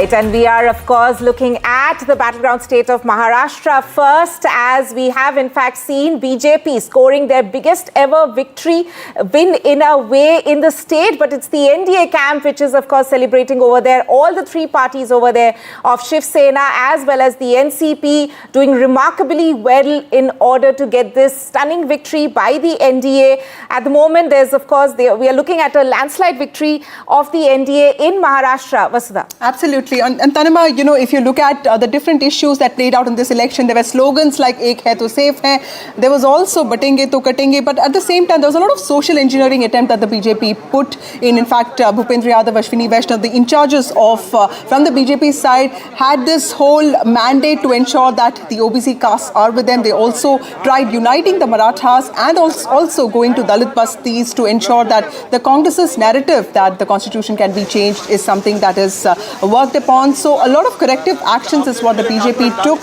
And we are, of course, looking at the battleground state of Maharashtra first, as we have in fact seen BJP scoring their biggest ever win in a way in the state. But it's the NDA camp which is, of course, celebrating over there. All the three parties over there of Shiv Sena as well as the NCP doing remarkably well in order to get this stunning victory by the NDA. At the moment, there's, of course, we are looking at a landslide victory of the NDA in Maharashtra. Vasudha. Absolutely. And Tanima, you know, if you look at the different issues that played out in this election, there were slogans like "Ek hai to safe hai." There was also "Batenge to katenge." But at the same time, there was a lot of social engineering attempt that the BJP put in. In fact, Bhupendra Yadav, Ashwini Vaishnav, the in charges of from the BJP side, had this whole mandate to ensure that the OBC castes are with them. They also tried uniting the Marathas and also going to Dalit bastis to ensure that the Congress's narrative that the constitution can be changed is something that is worked upon. So a lot of corrective actions is what the BJP took.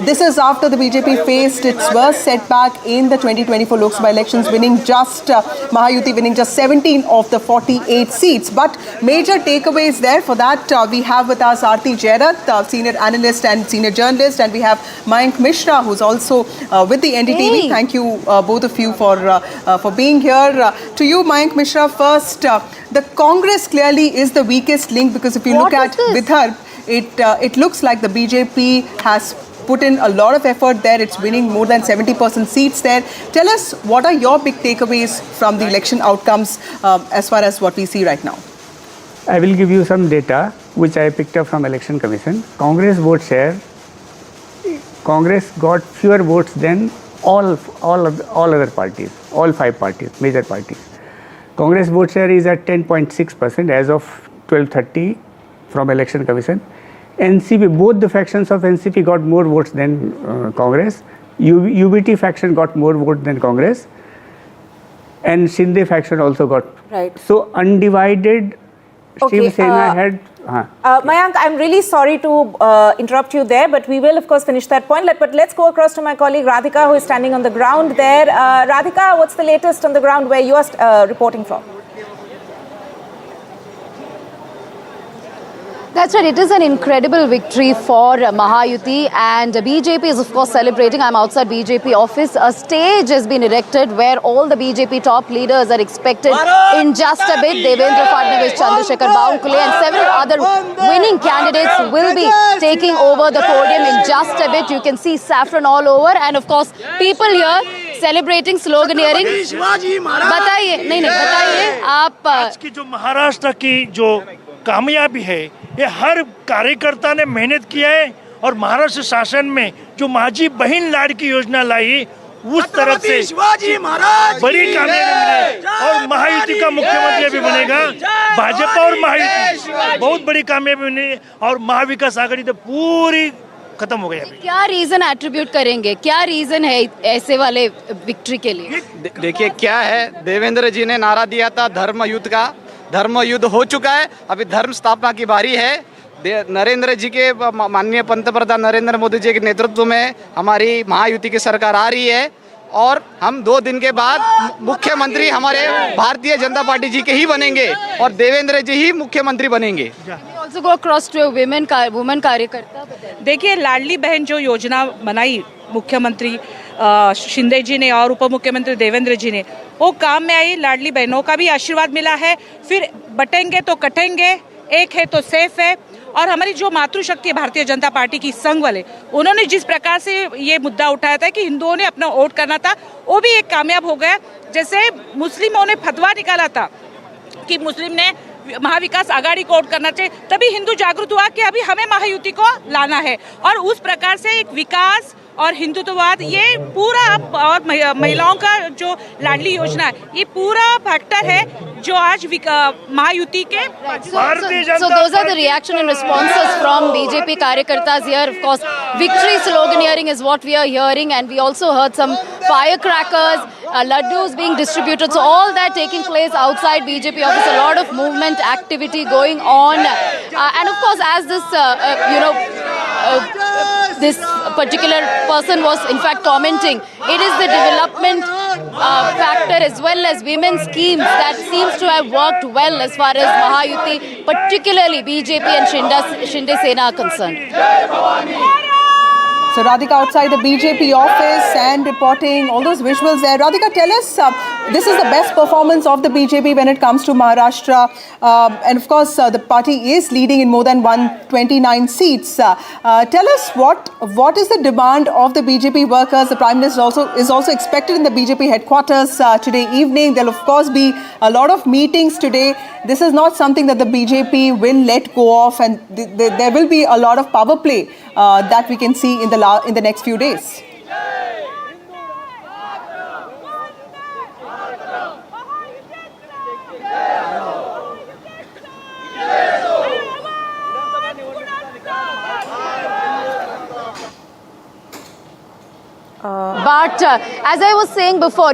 This is after the BJP faced its worst setback in the 2024 Lok Sabha elections, winning just Mahayuti winning just 17 of the 48 seats. But major takeaways there. For that, we have with us Aarti Jairath, senior analyst and senior journalist, and we have Mayank Mishra, who's also with the NDTV. Hey. Thank you both of you for being here. To you, Mayank Mishra, first. The Congress clearly is the weakest link, because if you look at Vidarbha, it looks like the BJP has put in a lot of effort there. It's winning more than 70% seats there. Tell us, what are your big takeaways from the election outcomes as far as what we see right now? I will give you some data which I picked up from Election Commission. Congress vote share, Congress got fewer votes than all other parties, all five parties, major parties. Congress vote share is at 10.6% as of 12:30 from Election Commission. NCP, both the factions of NCP got more votes than Congress. UBT faction got more votes than Congress. And Shinde faction also got. Right. So undivided, Shiv Sena had... Mayank, I'm really sorry to interrupt you there, but we will, of course, finish that point. But let's go across to my colleague Radhika, who is standing on the ground there. Radhika, what's the latest on the ground where you are reporting from? That's right. It is an incredible victory for Mahayuti, and BJP is, of course, celebrating. I'm outside BJP office. A stage has been erected where all the BJP top leaders are expected in just a bit. Devendra Fadnavis, Chandrasekhar Baumkule and several other winning candidates will be taking over the podium in just a bit. You can see saffron all over, and of course, people here celebrating, sloganeering. बताइए, नहीं बताइए आप आज की जो महाराष्ट्र की जो कामयाबी है, ये हर कार्यकर्ता ने मेहनत किया है, और महाराष्ट्र शासन में जो माझी बहन लाडकी योजना लाई, उस तरफ से बड़ी कामयाबी मिली, और महायुति का मुख्यमंत्री भी बनेगा। भाजपा और महायुति बहुत बड़ी कामयाबी मिली, और महाविकास आघाड़ी तो पूरी खत्म हो गई। क्या रीजन एट्रीब्यूट करेंगे, क्या रीजन है ऐसे वाले विक्ट्री के लिए? देखिए क्या है, देवेंद्र जी ने नारा दिया था धर्म युद्ध का, धर्म युद्ध हो चुका है। अभी धर्म स्थापना की बारी है। नरेंद्र जी के माननीय पंतप्रधान नरेंद्र मोदी जी के नेतृत्व में हमारी महायुति की सरकार आ रही है, और हम 2 दिन के बाद मुख्यमंत्री हमारे भारतीय जनता पार्टी जी के ही बनेंगे, और देवेंद्र जी ही मुख्यमंत्री बनेंगे। Also go across to a women कार्यकर्ता। देखिए, लाडली बहन जो योजना बनाई मुख्यमंत्री शिंदे जी ने और उप मुख्यमंत्री देवेंद्र जी ने, वो काम में आई। लाडली बहनों का भी आशीर्वाद मिला है। फिर बटेंगे तो कटेंगे, एक है तो सेफ है। और हमारी जो मातृशक्ति भारतीय जनता पार्टी की संघ वाले, उन्होंने जिस प्रकार से ये मुद्दा उठाया था कि हिंदुओं ने अपना वोट करना था, वो भी एक कामयाब हो गया। जैसे मुस्लिमों ने फतवा निकाला था कि मुस्लिम ने महाविकास आघाड़ी को वोट करना चाहिए, तभी हिंदू जागृत हुआ कि अभी हमें महायुति को लाना है। और उस प्रकार से एक विकास और हिंदुत्ववाद, ये पूरा, और महिलाओं का जो लाडली योजना है, ये पूरा फैक्टर है जो आज महायुति के। So those are the reaction and responses from BJP कार्यकर्ताs here. Of course, victory sloganeering is what we are hearing, and we also heard some firecrackers, laddus being distributed. So all that taking place outside BJP office, a lot of movement activity going on, and of course, as this this particular person was in fact commenting. It is the development factor as well as women's schemes that seems to have worked well as far as Mahayuti, particularly BJP and Shinde Sena are concerned. So Radhika outside the BJP office and reporting all those visuals there. Radhika, tell us, this is the best performance of the BJP when it comes to Maharashtra. And of course, the party is leading in more than 129 seats. Tell us what is the demand of the BJP workers? The Prime Minister is also expected in the BJP headquarters today evening. There will of course be a lot of meetings today. This is not something that the BJP will let go of, and there will be a lot of power play that we can see in the next few days. But as I was saying before,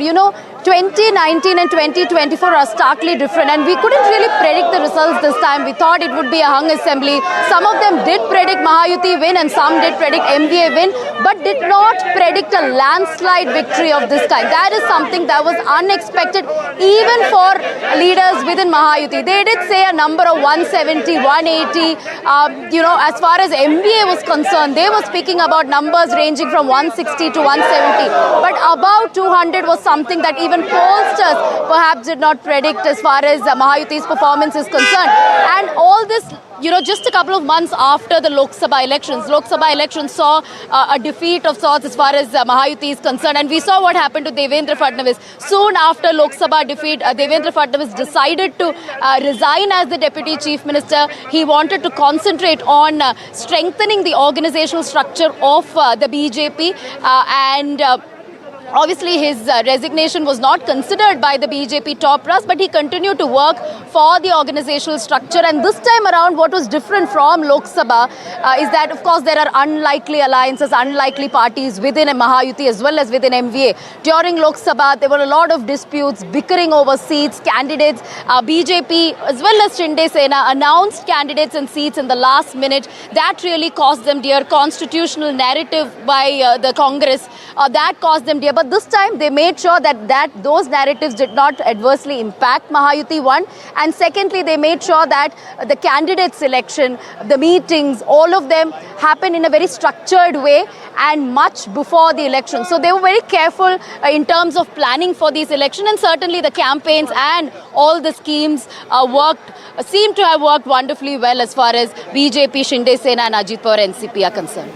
2019 and 2024 are starkly different, and we couldn't really predict the results this time. We thought it would be a hung assembly. Some of them did predict Mahayuti win and some did predict MVA win, but did not predict a landslide victory of this kind. That is something that was unexpected even for leaders within Mahayuti. They did say a number of 170, 180. As far as MVA was concerned, they were speaking about numbers ranging from 160 to 170. But about 200 was something that even pollsters perhaps did not predict as far as Mahayuti's performance is concerned. And all this, just a couple of months after the Lok Sabha elections saw a defeat of sorts as far as Mahayuti is concerned. And we saw what happened to Devendra Fadnavis. Soon after Lok Sabha defeat, Devendra Fadnavis decided to resign as the Deputy Chief Minister. He wanted to concentrate on strengthening the organizational structure of the BJP and obviously, his resignation was not considered by the BJP top brass, but he continued to work for the organizational structure. And this time around, what was different from Lok Sabha is that, of course, there are unlikely alliances, unlikely parties within Mahayuti as well as within MVA. During Lok Sabha, there were a lot of disputes, bickering over seats, candidates. BJP as well as Shinde Sena announced candidates and seats in the last minute. That really cost them dear. Constitutional narrative by the Congress, that cost them dear. But this time they made sure that those narratives did not adversely impact Mahayuti, one. And secondly, they made sure that the candidate selection, the meetings, all of them happened in a very structured way and much before the election. So they were very careful in terms of planning for these elections, and certainly the campaigns and all the schemes seem to have worked wonderfully well as far as BJP, Shinde Sena and Ajit Pawar NCP are concerned.